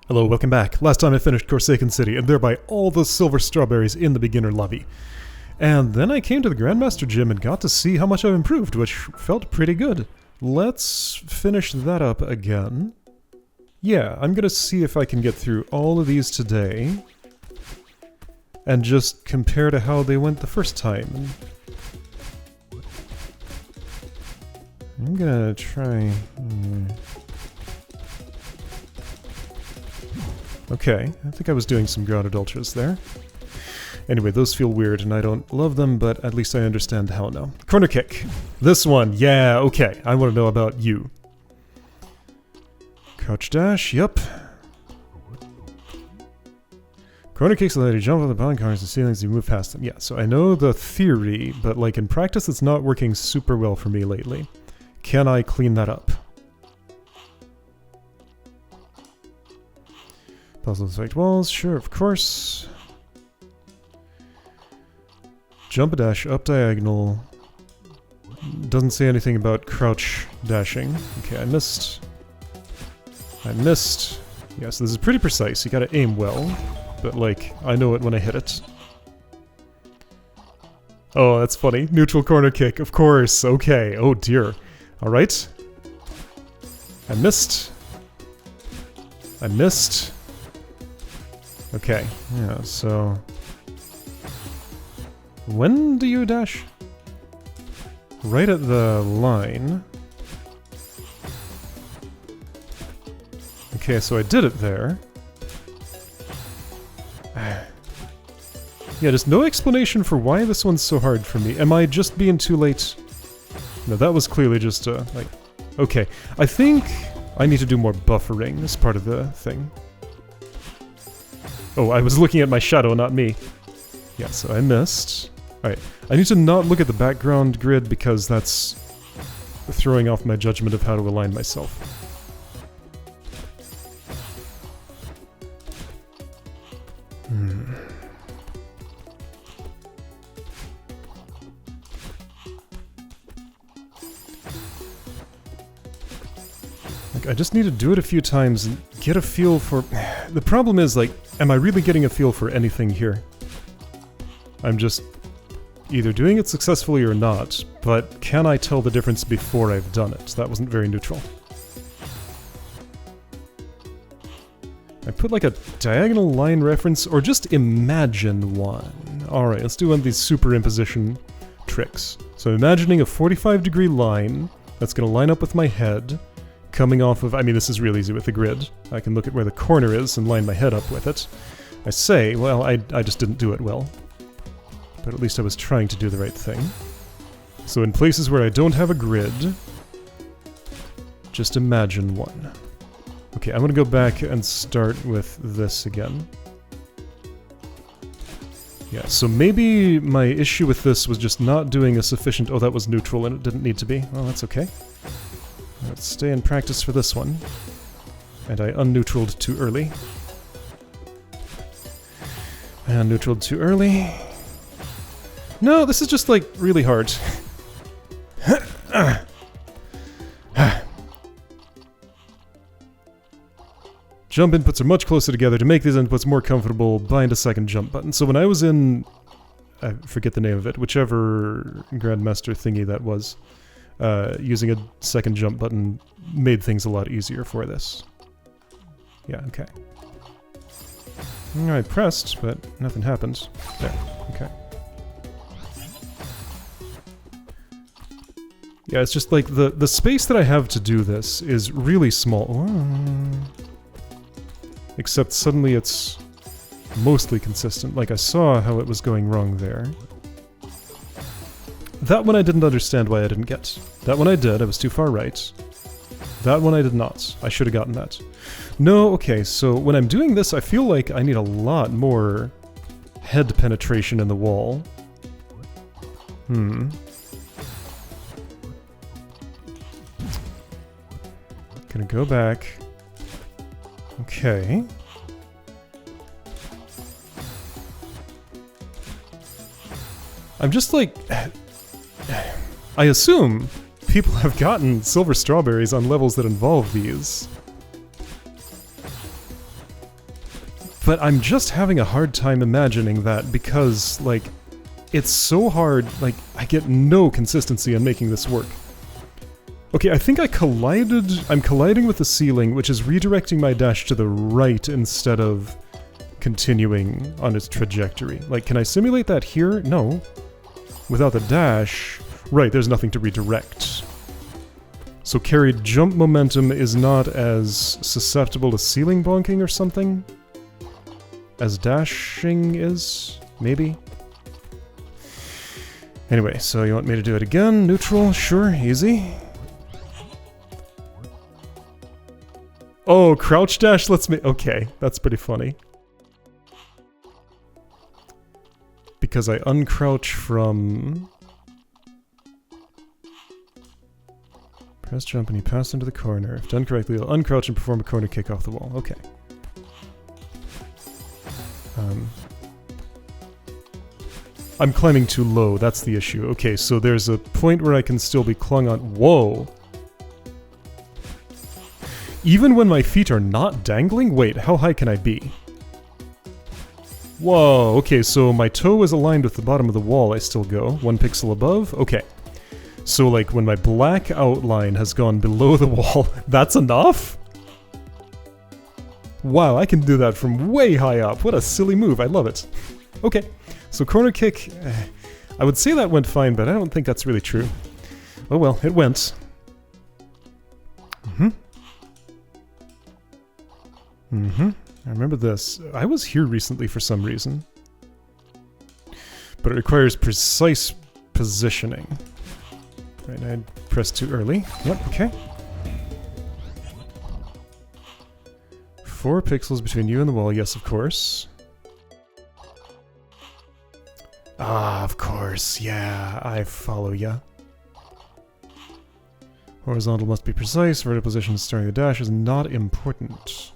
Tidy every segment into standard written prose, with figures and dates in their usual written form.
Hello, welcome back. Last time I finished Forsaken City, and thereby all the silver strawberries in the beginner lobby. And then I came to the Grandmaster Gym and got to see how much I've improved, which felt pretty good. Let's finish that up again. Yeah, I'm gonna see if I can get through all of these today, and just compare to how they went the first time. I'm gonna try... Okay, I think I was doing some grounded ultras there. Anyway, those feel weird and I don't love them, but at least I understand how now. Corner kick. This one, yeah, okay. I want to know about you. Crouch dash, yep. Corner kicks allow you to jump on the bound corners and ceilings as you move past them. Yeah, so I know the theory, but like in practice it's not working super well for me lately. Can I clean that up? Puzzle effect walls, sure, of course. Jump a dash, up diagonal. Doesn't say anything about crouch dashing. Okay, I missed. Yes, this is pretty precise. You gotta aim well, but like, I know it when I hit it. Oh, that's funny. Neutral corner kick, of course. Okay, oh dear. Alright. I missed. Okay, yeah, so... When do you dash? Right at the line. Okay, so I did it there. Yeah, just no explanation for why this one's so hard for me. Am I just being too late? No, that was clearly just like... Okay, I think I need to do more buffering as part of the thing. Oh, I was looking at my shadow, not me. Yeah, so I missed. Alright, I need to not look at the background grid because that's throwing off my judgment of how to align myself. Like, I just need to do it a few times and get a feel for... The problem is, like, am I really getting a feel for anything here? I'm just either doing it successfully or not, but can I tell the difference before I've done it? That wasn't very neutral. I put like a diagonal line reference, or just imagine one. Alright, let's do one of these superimposition tricks. So imagining a 45-degree line that's going to line up with my head, coming off of... I mean, this is real easy with the grid. I can look at where the corner is and line my head up with it. I say, well, I just didn't do it well. But at least I was trying to do the right thing. So in places where I don't have a grid, just imagine one. Okay, I'm gonna go back and start with this again. Yeah, so maybe my issue with this was just not doing a sufficient... Oh, that was neutral and it didn't need to be. Well, that's okay. Let's stay in practice for this one. And I unneutraled too early. And neutraled too early. No, this is just, like, really hard. Jump inputs are much closer together. To make these inputs more comfortable, bind a second jump button. So when I was in... I forget the name of it. Whichever Grandmaster thingy that was. Using a second jump button made things a lot easier for this. Yeah, okay. I pressed, but nothing happened. There, okay. Yeah, it's just like the space that I have to do this is really small. Except suddenly it's mostly consistent. Like I saw how it was going wrong there. That one I didn't understand why I didn't get. That one I did, I was too far right. That one I did not. I should have gotten that. No, okay, so when I'm doing this, I feel like I need a lot more head penetration in the wall. Gonna go back. Okay. I'm just like... I assume people have gotten silver strawberries on levels that involve these. But I'm just having a hard time imagining that because, like, it's so hard, like, I get no consistency in making this work. Okay, I think I'm colliding with the ceiling, which is redirecting my dash to the right instead of continuing on its trajectory. Like, can I simulate that here? No. Without the dash, right, there's nothing to redirect. So carried jump momentum is not as susceptible to ceiling bonking or something? As dashing is? Maybe? Anyway, so you want me to do it again? Neutral? Sure, easy. Oh, crouch dash lets me... Okay, that's pretty funny. Because I uncrouch from... Press jump and you pass into the corner. If done correctly, you'll uncrouch and perform a corner kick off the wall. Okay. I'm climbing too low, that's the issue. Okay, so there's a point where I can still be clung on... Whoa! Even when my feet are not dangling? Wait, how high can I be? Whoa, okay, so my toe is aligned with the bottom of the wall, I still go. 1 pixel above? Okay. So, like, when my black outline has gone below the wall, that's enough? Wow, I can do that from way high up. What a silly move, I love it. Okay. So corner kick, I would say that went fine, but I don't think that's really true. Oh well, it went. I remember this. I was here recently for some reason. But it requires precise positioning. Right, I pressed too early. Yep, okay. 4 pixels between you and the wall, yes of course. Ah, of course, yeah, I follow ya. Horizontal must be precise, vertical position starting the dash is not important.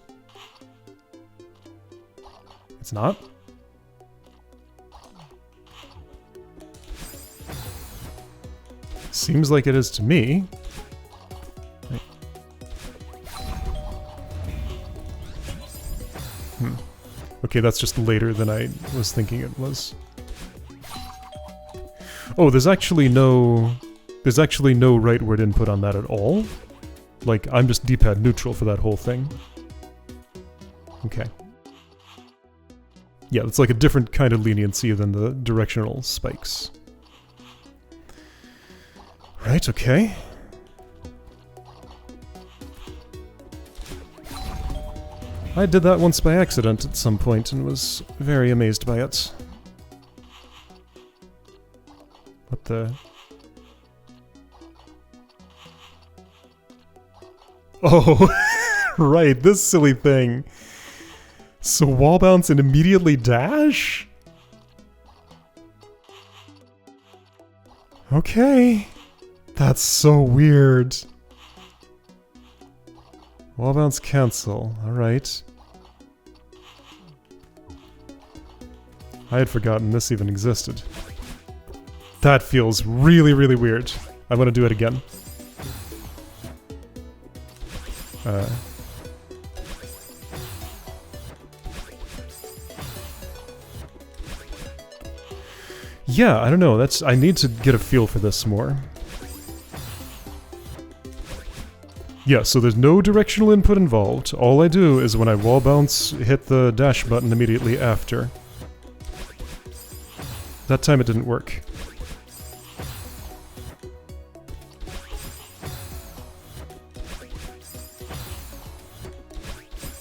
It's not? Seems like it is to me. Right. Okay, that's just later than I was thinking it was. Oh, there's actually no rightward input on that at all. Like, I'm just D-pad neutral for that whole thing. Okay. Yeah, it's like a different kind of leniency than the directional spikes. Right, okay. I did that once by accident at some point and was very amazed by it. What the... Oh, right, this silly thing. So Wallbounce and immediately dash? Okay. That's so weird. Wallbounce cancel, alright. I had forgotten this even existed. That feels really, really weird. I want to do it again. Yeah, I don't know. I need to get a feel for this more. Yeah, so there's no directional input involved. All I do is when I wall bounce, hit the dash button immediately after. That time it didn't work.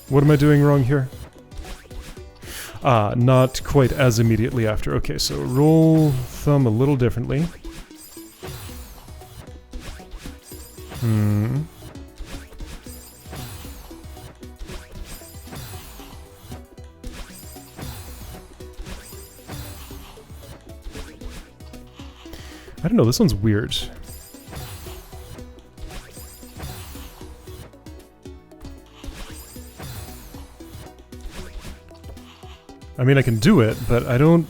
What am I doing wrong here? Ah, not quite as immediately after. Okay, so roll thumb a little differently. I don't know, this one's weird. I mean, I can do it, but I don't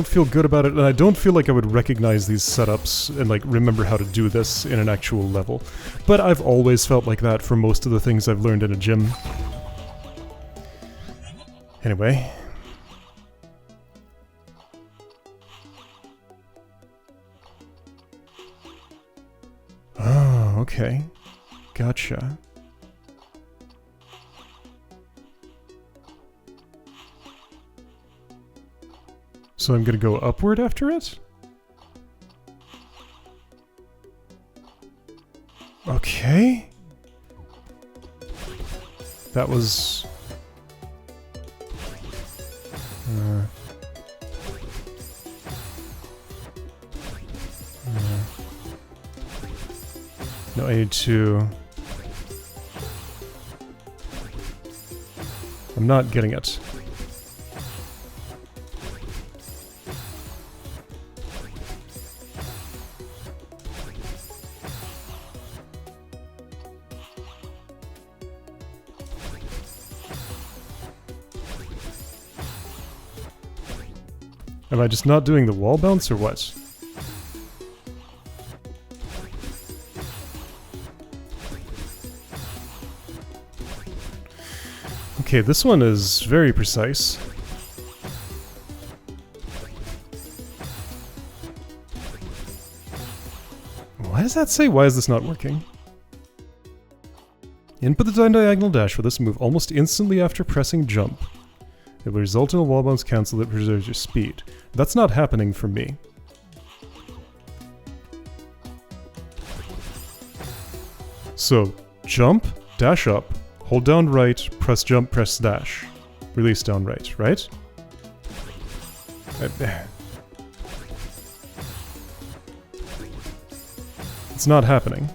feel good about it, and I don't feel like I would recognize these setups and, like, remember how to do this in an actual level. But I've always felt like that for most of the things I've learned in a gym. Anyway. Oh, okay. Gotcha. So I'm gonna go upward after it? Okay. That was... No, I need to... I'm not getting it. Am I just not doing the wall bounce or what? Okay, this one is very precise. Why does that say? Why is this not working? Input the diagonal dash for this move almost instantly after pressing jump. It will result in a wall bounce cancel that preserves your speed. That's not happening for me. So, jump, dash up, hold down right, press jump, press dash. Release down right, right? It's not happening.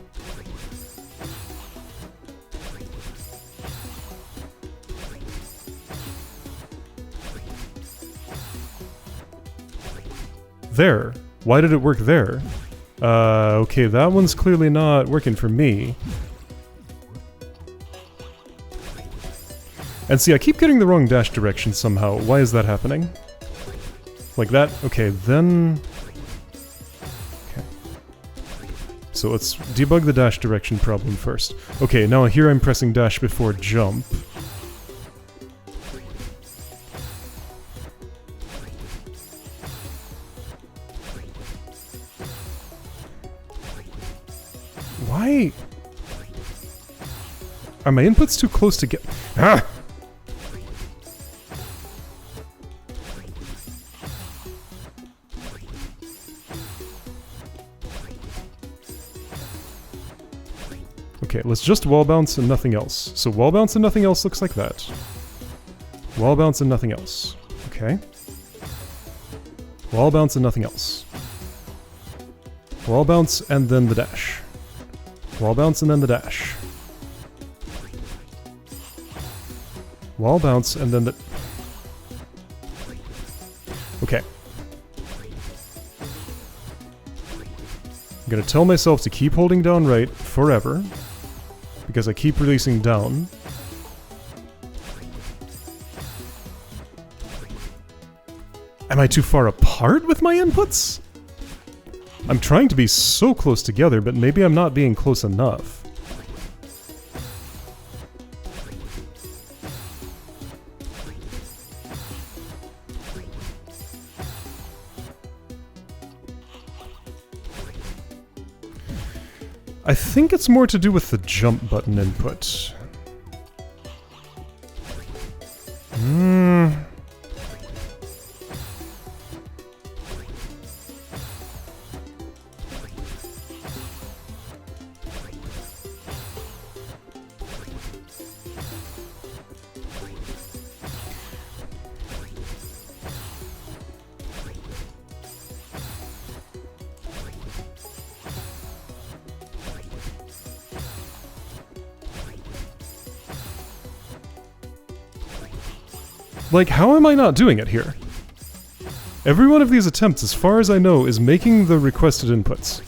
There. Why did it work there? Okay, that one's clearly not working for me. And see, I keep getting the wrong dash direction somehow. Why is that happening? Like that? Okay, then... Okay. So let's debug the dash direction problem first. Okay, now here I'm pressing dash before jump. Why? Are my inputs too close to get... Ah! Okay, let's just wall bounce and nothing else. So wall bounce and nothing else looks like that. Wall bounce and nothing else. Okay. Wall bounce and nothing else. Wall bounce and then the dash. Wall bounce and then the dash. Wall bounce and then the... Okay. I'm gonna tell myself to keep holding down right forever, because I keep releasing down. Am I too far apart with my inputs? I'm trying to be so close together, but maybe I'm not being close enough. I think it's more to do with the jump button input. Like, how am I not doing it here? Every one of these attempts, as far as I know, is making the requested inputs.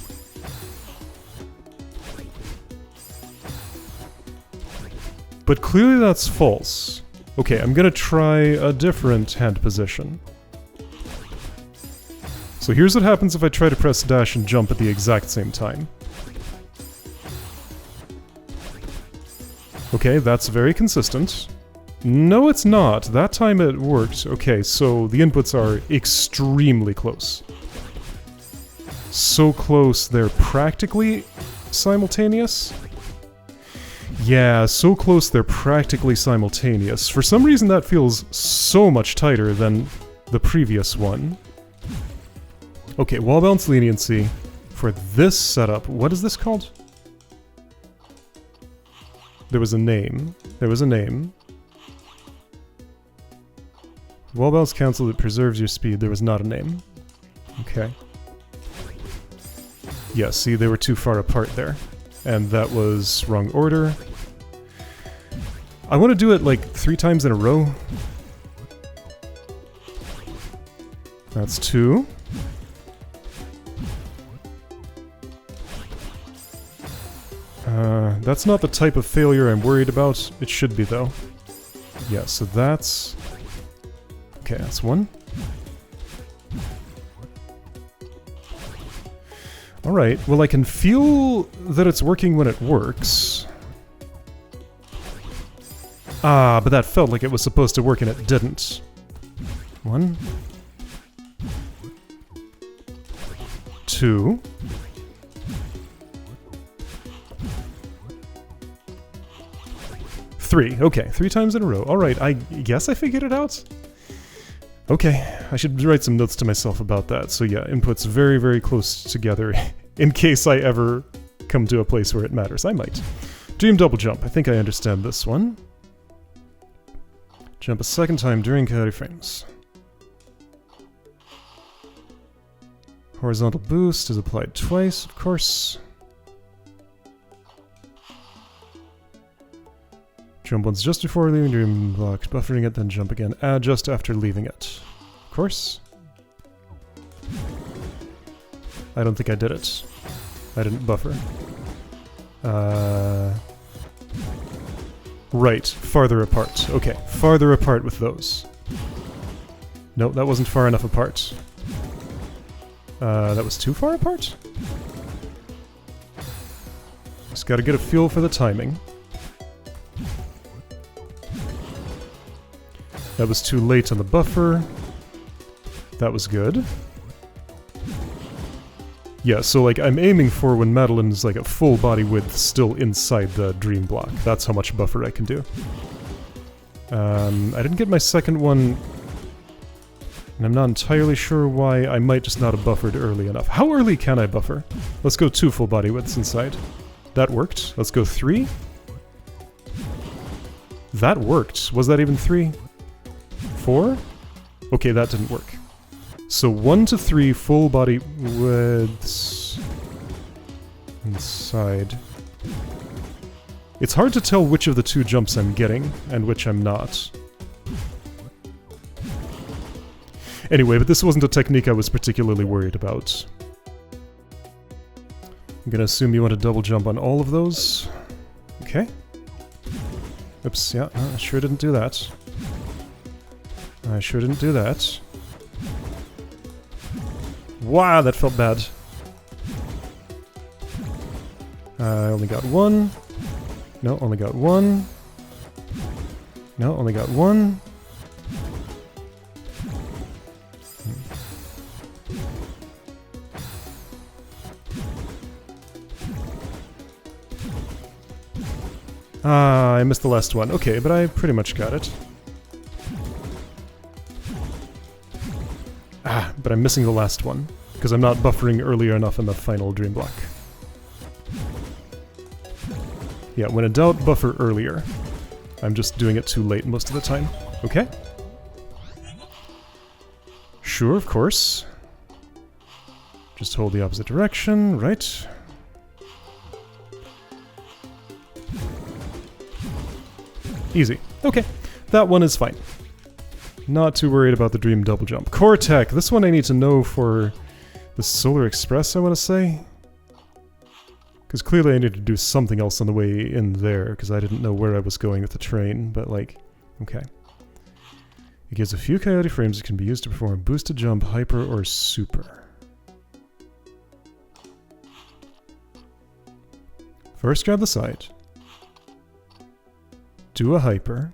But clearly that's false. Okay, I'm gonna try a different hand position. So here's what happens if I try to press dash and jump at the exact same time. Okay, that's very consistent. No, it's not. That time it worked. Okay, so the inputs are extremely close. So close, they're practically simultaneous? Yeah, so close they're practically simultaneous. For some reason that feels so much tighter than the previous one. Okay, Wallbounce Leniency. For this setup, what is this called? There was a name. There was a name. Wallbounce cancel that preserves your speed. There was not a name. Okay. Yeah, see, they were too far apart there. And that was wrong order. I want to do it like 3 times in a row. That's 2. That's not the type of failure I'm worried about. It should be, though. Yeah, so that's... Okay, that's 1. Alright, well I can feel that it's working when it works. Ah, but that felt like it was supposed to work and it didn't. 1. 2. 3. Okay, 3 times in a row. Alright, I guess I figured it out? Okay, I should write some notes to myself about that. So yeah, inputs very, very close together in case I ever come to a place where it matters. I might. Dream double jump. I think I understand this one. Jump a second time during coyote frames. Horizontal boost is applied twice, of course. Jump once just before leaving dream block, buffering it, then jump again. Add just after leaving it. Of course. I don't think I did it. I didn't buffer. Right, farther apart. Okay, farther apart with those. Nope, that wasn't far enough apart. That was too far apart? Just gotta get a feel for the timing. That was too late on the buffer. That was good. Yeah, so like I'm aiming for when Madeline's like a full body width still inside the dream block. That's how much buffer I can do. I didn't get my second one, and I'm not entirely sure why. I might just not have buffered early enough. How early can I buffer? Let's go 2 full body widths inside. That worked. Let's go 3. That worked. Was that even 3? 4? Okay, that didn't work. So 1 to 3 full body widths inside. It's hard to tell which of the 2 jumps I'm getting and which I'm not. Anyway, but this wasn't a technique I was particularly worried about. I'm gonna assume you want to double jump on all of those. Okay. Oops, yeah, I sure didn't do that. I sure didn't do that. Wow, that felt bad. I only got 1. No, only got 1. No, only got 1. Ah, I missed the last one. Okay, but I pretty much got it. Ah, but I'm missing the last one, because I'm not buffering earlier enough in the final dream block. Yeah, when in doubt, buffer earlier. I'm just doing it too late most of the time. Okay. Sure, of course. Just hold the opposite direction, right? Easy. Okay, that one is fine. Not too worried about the dream double jump. Core tech, this one I need to know for the Solar Express, I want to say. Because clearly I need to do something else on the way in there, because I didn't know where I was going with the train, but like, okay. It gives a few coyote frames that can be used to perform a boosted jump, hyper, or super. First grab the side. Do a hyper.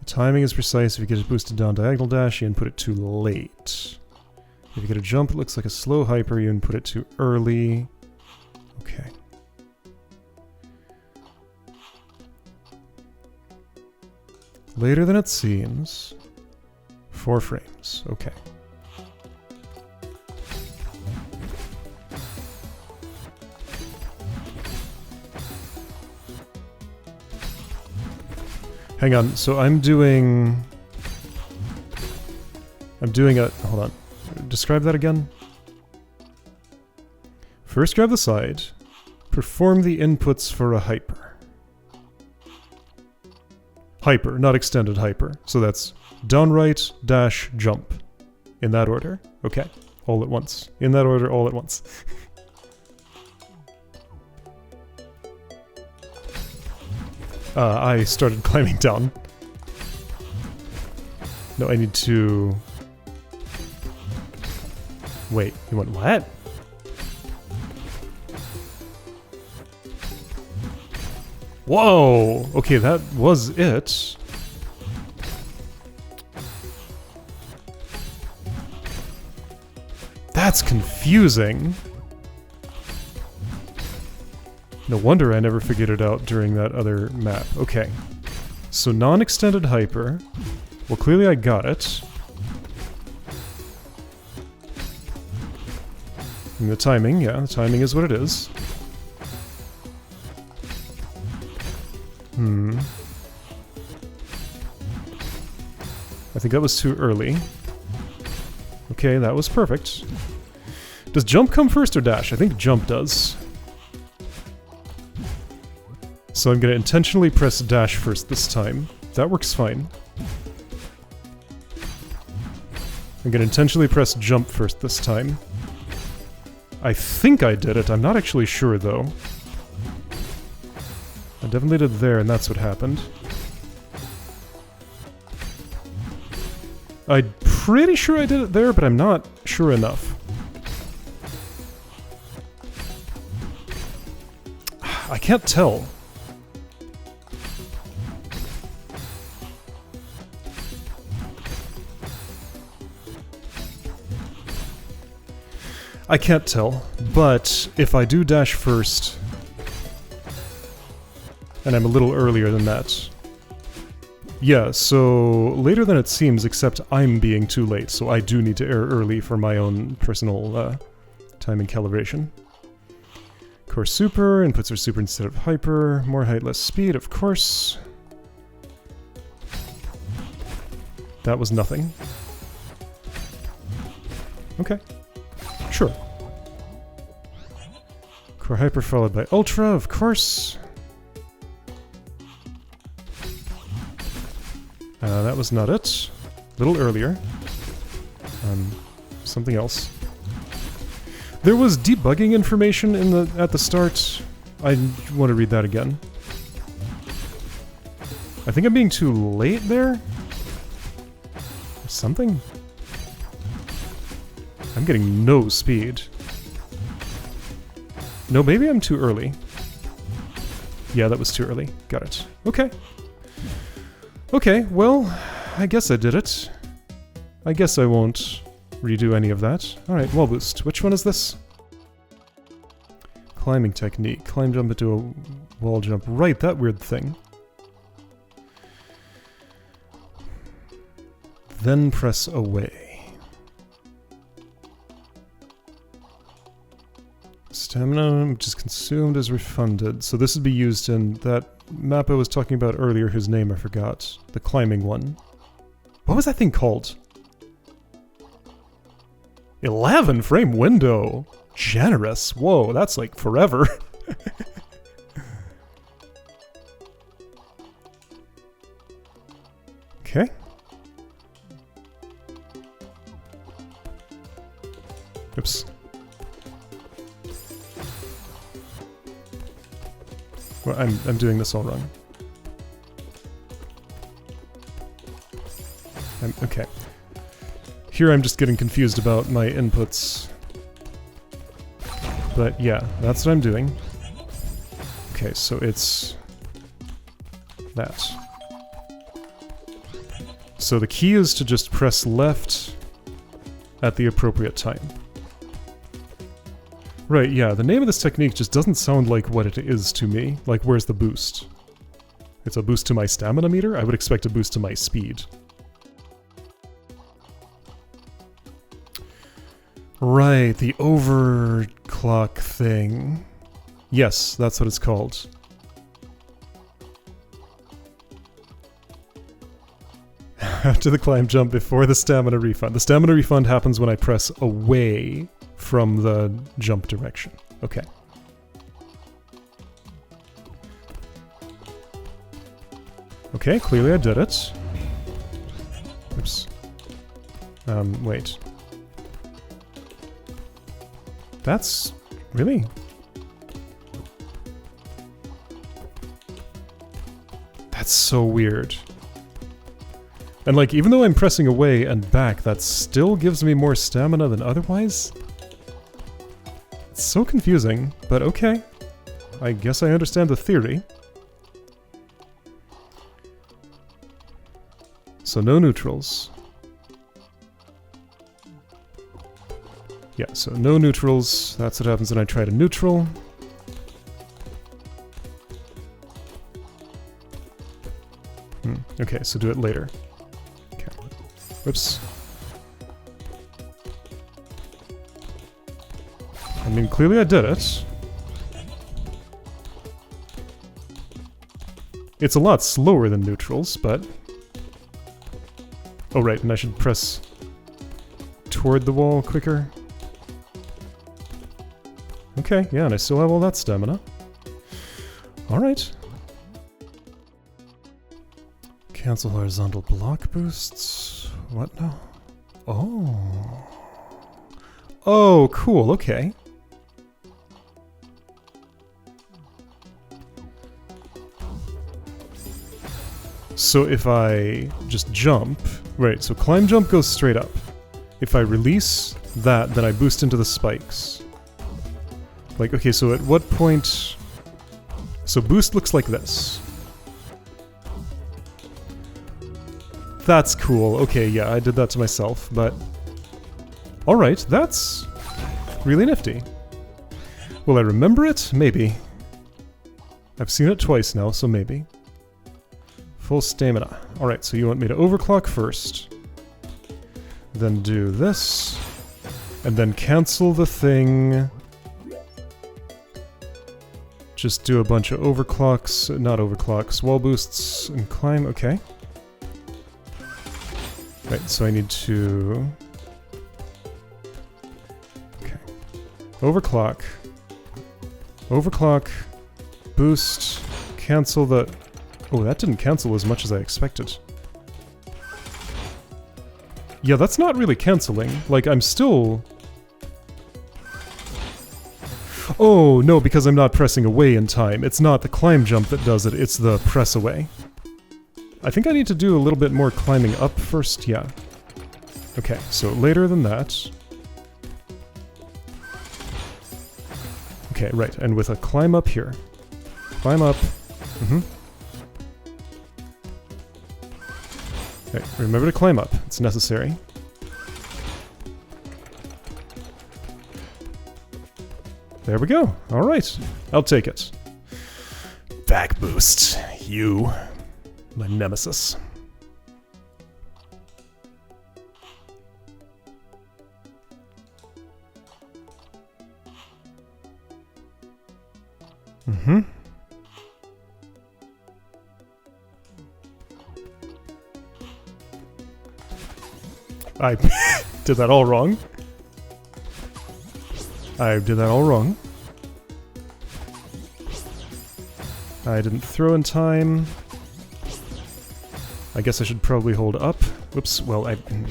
Timing is precise. If you get a boosted down diagonal dash, you input it too late. If you get a jump, it looks like a slow hyper, you input it too early. Okay. Later than it seems. 4 frames. Okay. Hang on, so I'm doing a... hold on. Describe that again. First grab the side. Perform the inputs for a hyper. Hyper, not extended hyper. So that's down right, dash, jump. In that order. Okay. All at once. In that order, all at once. I started climbing down. No, I need to... Wait, you went what? Whoa! Okay, that was it. That's confusing. No wonder I never figured it out during that other map. Okay. So non-extended hyper. Well, clearly I got it. And the timing, yeah, the timing is what it is. I think that was too early. Okay, that was perfect. Does jump come first or dash? I think jump does. So I'm going to intentionally press dash first this time. That works fine. I'm going to intentionally press jump first this time. I think I did it. I'm not actually sure, though. I definitely did there, and that's what happened. I'm pretty sure I did it there, but I'm not sure enough. I can't tell. I can't tell, but if I do dash first, and I'm a little earlier than that. Yeah, so later than it seems, except I'm being too late, so I do need to err early for my own personal timing calibration. Core super, inputs are super instead of hyper, more height, less speed, of course. That was nothing. Okay. Sure. Core hyper followed by ultra, of course. That was not it. A little earlier. Something else. There was debugging information in at the start. I want to read that again. I think I'm being too late there? Or something? I'm getting no speed. No, maybe I'm too early. Yeah, that was too early. Got it. Okay. Okay, well, I guess I did it. I guess I won't redo any of that. Alright, Wallboost. Which one is this? Climbing technique. Climb jump into a wall jump. Right, that weird thing. Then press away. Stamina, which is consumed, is refunded. So this would be used in that map I was talking about earlier, whose name I forgot. The climbing one. What was that thing called? 11 frame window! Generous! Whoa, that's like forever. Okay. Oops. Well, I'm doing this all wrong. Okay. Here I'm just getting confused about my inputs. But yeah, that's what I'm doing. Okay, so it's that. So the key is to just press left at the appropriate time. Right, yeah, the name of this technique just doesn't sound like what it is to me. Like, where's the boost? It's a boost to my stamina meter? I would expect a boost to my speed. Right, the overclock thing. Yes, that's what it's called. After the climb jump, before the stamina refund. The stamina refund happens when I press away from the jump direction. Okay. Okay, clearly I did it. Oops. Wait. That's... really? That's so weird. And like, even though I'm pressing away and back, that still gives me more stamina than otherwise? It's so confusing, but okay. I guess I understand the theory. So no neutrals. Yeah, so no neutrals. That's what happens when I try to neutral. Okay, so do it later. Okay. Whoops. I mean, clearly I did it. It's a lot slower than neutrals, but... oh right, and I should press toward the wall quicker. Okay, yeah, and I still have all that stamina. Alright. Cancel horizontal block boosts. What now? Oh. Oh, cool, okay. So if I just jump... right, so climb jump goes straight up. If I release that, then I boost into the spikes. Like, okay, so at what point... so boost looks like this. That's cool. Okay, yeah, I did that to myself, but... alright, that's really nifty. Will I remember it? Maybe. I've seen it twice now, so maybe. Full stamina. Alright, so you want me to overclock first. Then do this. And then cancel the thing. Just do a bunch of overclocks, not overclocks, wall boosts, and climb, okay. Right, so I need to... okay. Overclock. Overclock. Boost. Cancel the... oh, that didn't cancel as much as I expected. Yeah, that's not really canceling. Like, I'm still... oh, no, because I'm not pressing away in time. It's not the climb jump that does it, it's the press away. I think I need to do a little bit more climbing up first, yeah. Okay, so later than that. Okay, right, and with a climb up here. Climb up. Okay, remember to climb up, it's necessary. There we go. Alright. I'll take it. Backboost. You. My nemesis. I did that all wrong. I did that all wrong. I didn't throw in time. I guess I should probably hold up. Whoops, well, I'm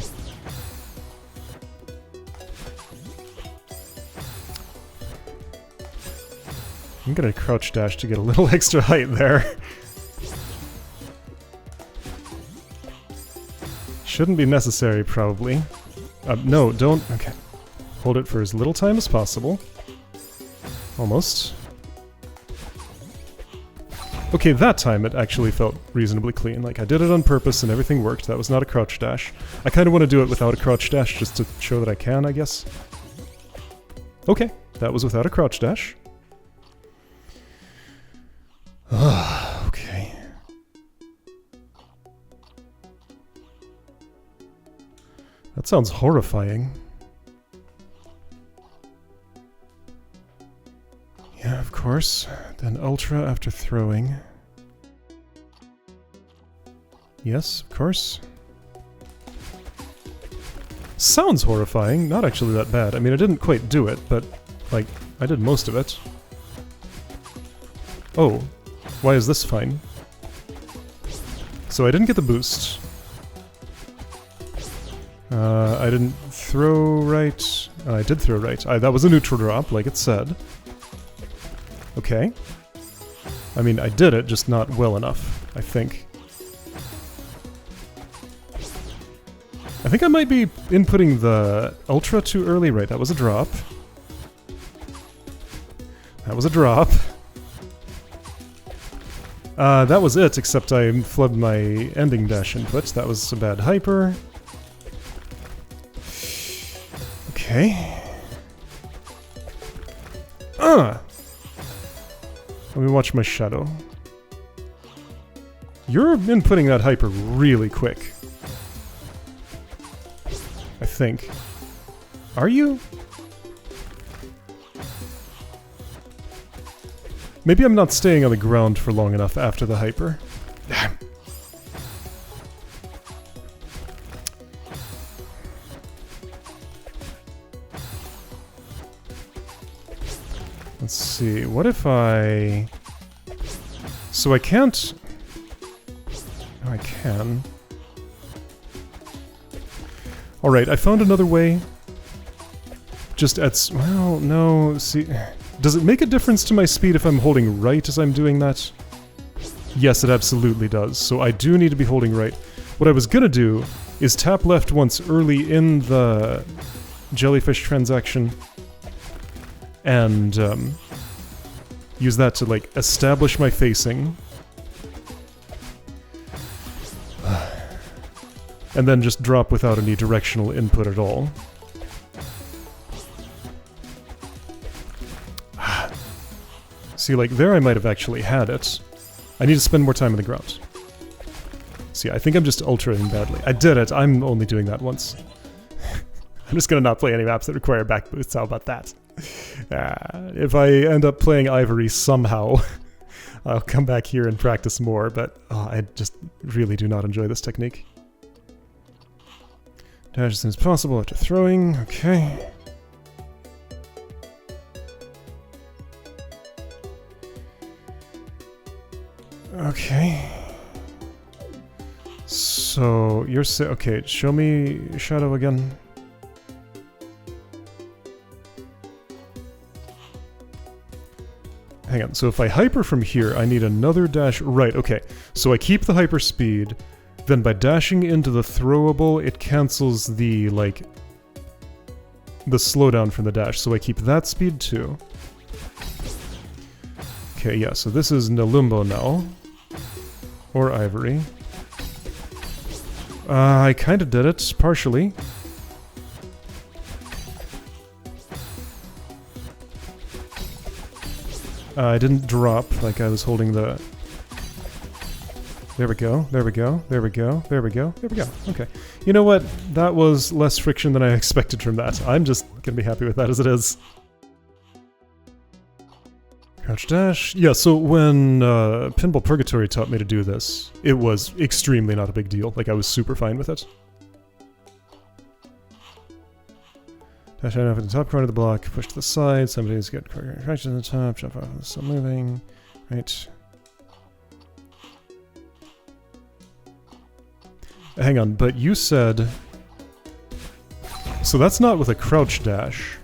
gonna crouch dash to get a little extra height there. Shouldn't be necessary, probably. No, don't... okay. Hold it for as little time as possible. Almost. Okay, that time it actually felt reasonably clean. Like, I did it on purpose and everything worked. That was not a crouch dash. I kind of want to do it without a crouch dash just to show that I can, I guess. Okay, that was without a crouch dash. Okay. That sounds horrifying. Yeah, of course. Then ultra after throwing. Yes, of course. Sounds horrifying, not actually that bad. I mean, I didn't quite do it, but, like, I did most of it. Oh, why is this fine? So I didn't get the boost. I didn't throw right. I did throw right. That was a neutral drop, like it said. Okay. I mean, I did it, just not well enough, I think. I think I might be inputting the ultra too early. Right, that was a drop. That was a drop. That was it, except I flubbed my ending dash input. That was a bad hyper. Okay. Let me watch my shadow. You're inputting that hyper really quick. I think. Are you? Maybe I'm not staying on the ground for long enough after the hyper. Let's see, what if I... So I can't... Oh, I can. Alright, I found another way. Just at... Well, no, see... Does it make a difference to my speed if I'm holding right as I'm doing that? Yes, it absolutely does. So I do need to be holding right. What I was gonna do is tap left once early in the jellyfish transaction and use that to, like, establish my facing. And then just drop without any directional input at all. See, like, there I might have actually had it. I need to spend more time on the ground. See, I think I'm just ultraing badly. I did it, I'm only doing that once. I'm just gonna not play any maps that require backboosts, how about that? If I end up playing Ivory somehow, I'll come back here and practice more, but I just really do not enjoy this technique. Dash as soon as possible after throwing, okay. Okay. So, you're okay, show me shadow again. Hang on, so if I hyper from here, I need another dash. Right, okay. So I keep the hyper speed, then by dashing into the throwable, it cancels the, like, the slowdown from the dash. So I keep that speed too. Okay, yeah, so this is Nelumbo now. Or Ivory. I kind of did it, partially. I didn't drop, like I was holding the... There we go, there we go, there we go, there we go, there we go. Okay. You know what? That was less friction than I expected from that. I'm just gonna be happy with that as it is. Crouch dash. Yeah, so when Pinball Purgatory taught me to do this, it was extremely not a big deal. Like, I was super fine with it. Dash out at the top corner of the block, push to the side, somebody's got right to the top, jump off, still moving. Right. Hang on, but you said... So that's not with a crouch dash.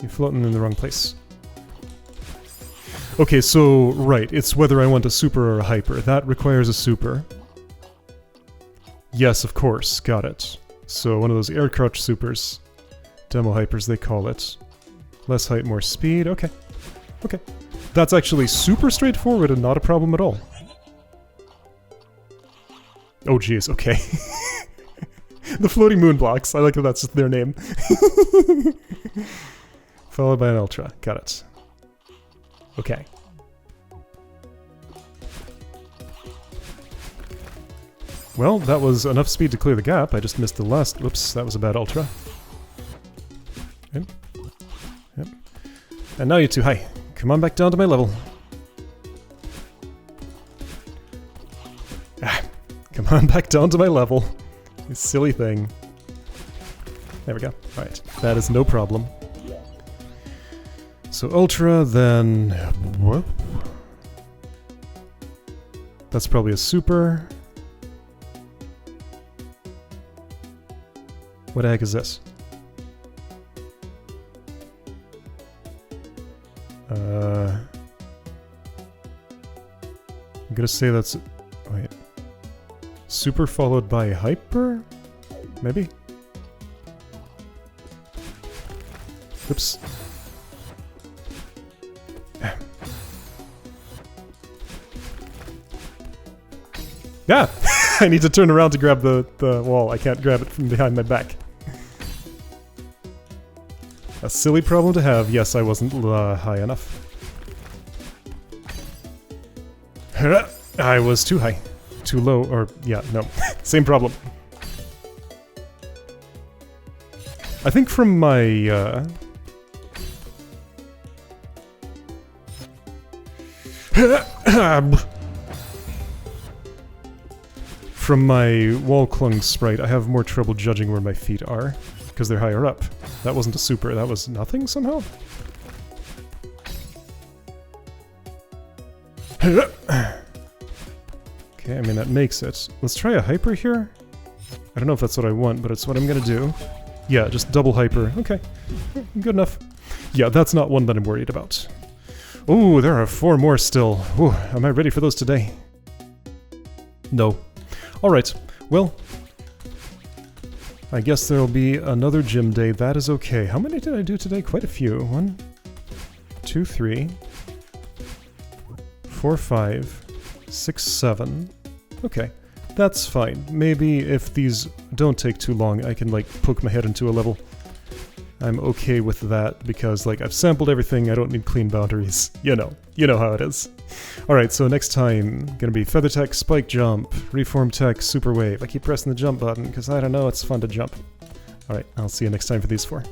You're floating in the wrong place. Okay, so, right, it's whether I want a super or a hyper. That requires a super. Yes, of course, got it. So one of those air crouch supers. Demo hypers, they call it. Less height, more speed. Okay. Okay. That's actually super straightforward and not a problem at all. Oh jeez, okay. The floating moon blocks. I like that that's their name. Followed by an ultra. Got it. Okay. Well, that was enough speed to clear the gap. I just missed the last... Whoops, that was a bad ultra. Yep. Yep. And now you're too high. Come on back down to my level. Ah, come on back down to my level. You silly thing. There we go. Alright, that is no problem. So ultra, then... What? That's probably a super... What the heck is this? I'm gonna say that's... Wait. Super followed by hyper? Maybe? Oops. Yeah! I need to turn around to grab the wall. I can't grab it from behind my back. A silly problem to have. Yes, I wasn't high enough. I was too high. Too low, or... yeah, no. Same problem. I think from my... From my wall clung sprite, I have more trouble judging where my feet are, because they're higher up. That wasn't a super, that was nothing somehow? Okay, I mean that makes it. Let's try a hyper here? I don't know if that's what I want, but it's what I'm gonna do. Yeah, just double hyper. Okay, good enough. Yeah, that's not one that I'm worried about. Oh, there are 4 more still. Whew, am I ready for those today? No. Alright, well, I guess there'll be another gym day. That is okay. How many did I do today? Quite a few. 1, 2, 3, 4, 5, 6, 7. Okay, that's fine. Maybe if these don't take too long, I can, like, poke my head into a level. I'm okay with that because, like, I've sampled everything. I don't need clean boundaries. You know how it is. Alright, so next time, gonna be Feather Tech, Spike Jump, Reform Tech, Super Wave. I keep pressing the jump button because I don't know, it's fun to jump. Alright, I'll see you next time for these 4.